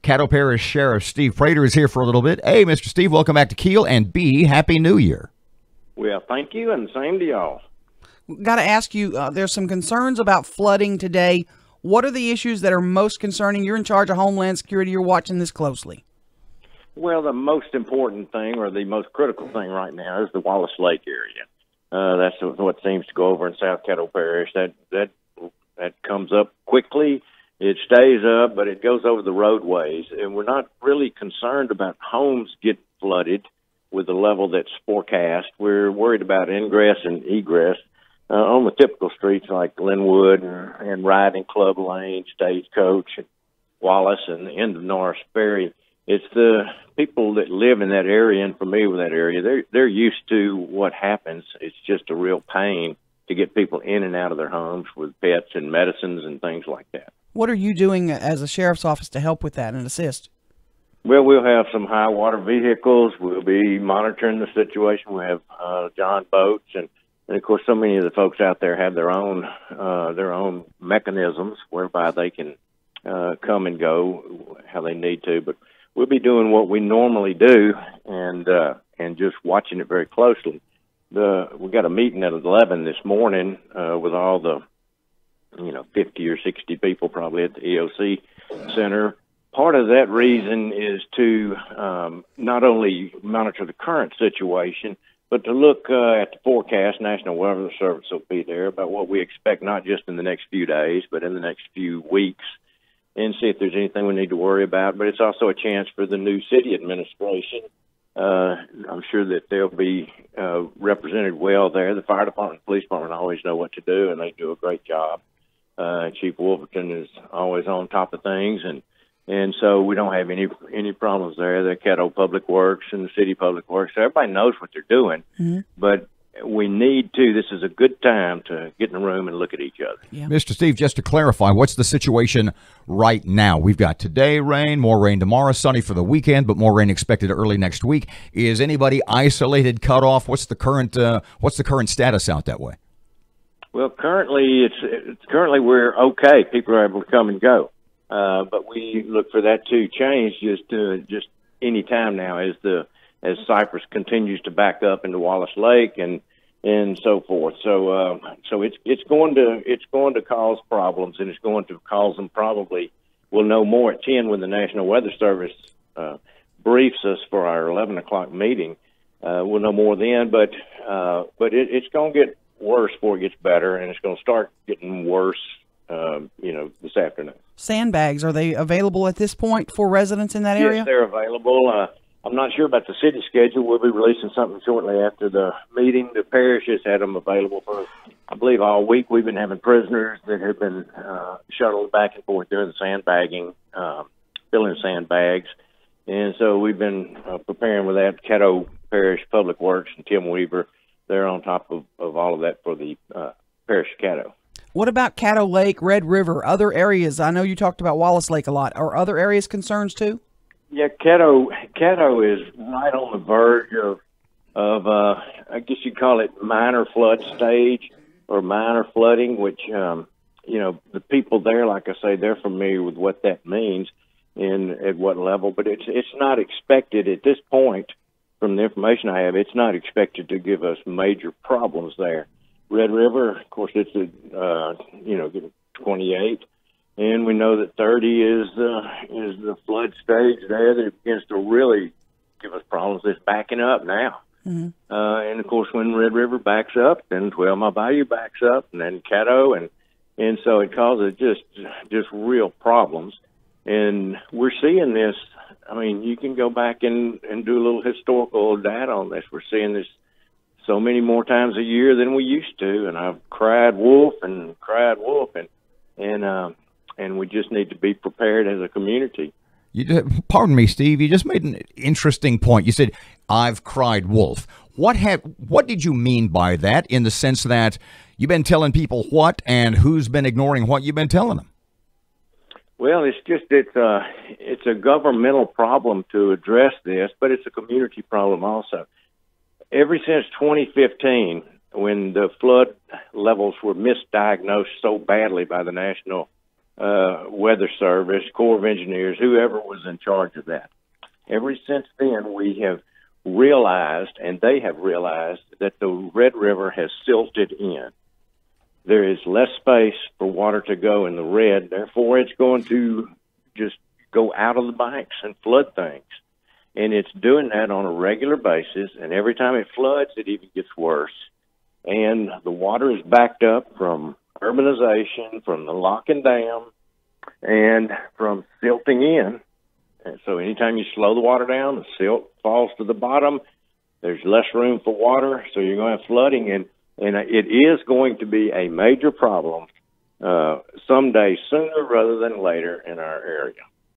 Caddo Parish Sheriff Steve Prator is here for a little bit. A, Mr. Steve, welcome back to KEEL, and B, Happy New Year. Well, thank you, and same to y'all. Got to ask you, there's some concerns about flooding today. What are the issues that are most concerning? You're in charge of Homeland Security. You're watching this closely. Well, the most important thing, or the most critical thing right now, is the Wallace Lake area. That's what seems to go over in South Caddo Parish. That comes up quickly. It stays up, but it goes over the roadways, and we're not really concerned about homes getting flooded with the level that's forecast. We're worried about ingress and egress on the typical streets like Glenwood and Riding Club Lane, Stagecoach, and Wallace, and the end of Norris Ferry. It's the people that live in that area and familiar with that area. They're used to what happens. It's just a real pain to get people in and out of their homes with pets and medicines and things like that. What are you doing as a sheriff's office to help with that and assist? Well, we'll have some high water vehicles. We'll be monitoring the situation. We have John boats, and of course, so many of the folks out there have their own mechanisms whereby they can come and go how they need to. But we'll be doing what we normally do, and just watching it very closely. We got a meeting at 11 this morning with all the 50 or 60 people probably at the EOC Center. Part of that reason is to not only monitor the current situation, but to look at the forecast. National Weather Service will be there about what we expect, not just in the next few days, but in the next few weeks, and see if there's anything we need to worry about. But it's also a chance for the new city administration. I'm sure that they'll be represented well there. The fire department, police department always know what to do, and they do a great job. Chief Wolverton is always on top of things, and so we don't have any problems there. The Caddo Public Works and the City Public Works, so everybody knows what they're doing. Mm-hmm. But we need to. This is a good time to get in the room and look at each other. Yeah. Mr. Steve, just to clarify, what's the situation right now? We've got today rain, more rain tomorrow, sunny for the weekend, but more rain expected early next week. Is anybody isolated, cut off? What's the current status out that way? Well, currently currently we're okay. People are able to come and go, but we look for that to change just any time now as Cypress continues to back up into Wallace Lake and so forth. So it's going to cause problems, and it's going to cause them probably. We'll know more at 10 when the National Weather Service briefs us for our 11 o'clock meeting. We'll know more then, but it's going to get worse before it gets better, and it's going to start getting worse, this afternoon. Sandbags, are they available at this point for residents in that area? Yes, they're available. I'm not sure about the city schedule. We'll be releasing something shortly after the meeting. The parish has had them available for, I believe, all week. We've been having prisoners that have been shuttled back and forth doing sandbagging, filling sandbags. And so we've been preparing with that. Caddo Parish Public Works and Tim Weaver, they're on top of all of that for the Parish of Caddo. What about Caddo Lake, Red River, other areas? I know you talked about Wallace Lake a lot. Are other areas concerns too? Yeah, Caddo is right on the verge of I guess you'd call it minor flood stage or minor flooding, which, the people there, like I say, they're familiar with what that means and at what level, but it's not expected at this point. From the information I have, it's not expected to give us major problems there. Red River, of course, it's 28, and we know that 30 is the flood stage there that begins to really give us problems. It's backing up now, mm-hmm. And of course, when Red River backs up, then 12 Mile Bayou backs up, and then Caddo, and so it causes just real problems. And we're seeing this. I mean, you can go back and do a little historical data on this. We're seeing this so many more times a year than we used to, and I've cried wolf, and we just need to be prepared as a community. Pardon me, Steve. You just made an interesting point. You said, "I've cried wolf." What did you mean by that? In the sense that you've been telling people what, and who's been ignoring what you've been telling them? Well, it's a governmental problem to address this, but it's a community problem also. Ever since 2015, when the flood levels were misdiagnosed so badly by the National Weather Service, Corps of Engineers, whoever was in charge of that. Ever since then, we have realized, and they have realized, that the Red River has silted in. There is less space for water to go in the Red, therefore it's going to just go out of the banks and flood things. And it's doing that on a regular basis, and every time it floods, it even gets worse. And the water is backed up from urbanization, from the lock and dam, and from silting in. And so anytime you slow the water down, the silt falls to the bottom. There's less room for water, so you're going to have flooding. And it is going to be a major problem someday sooner rather than later in our area.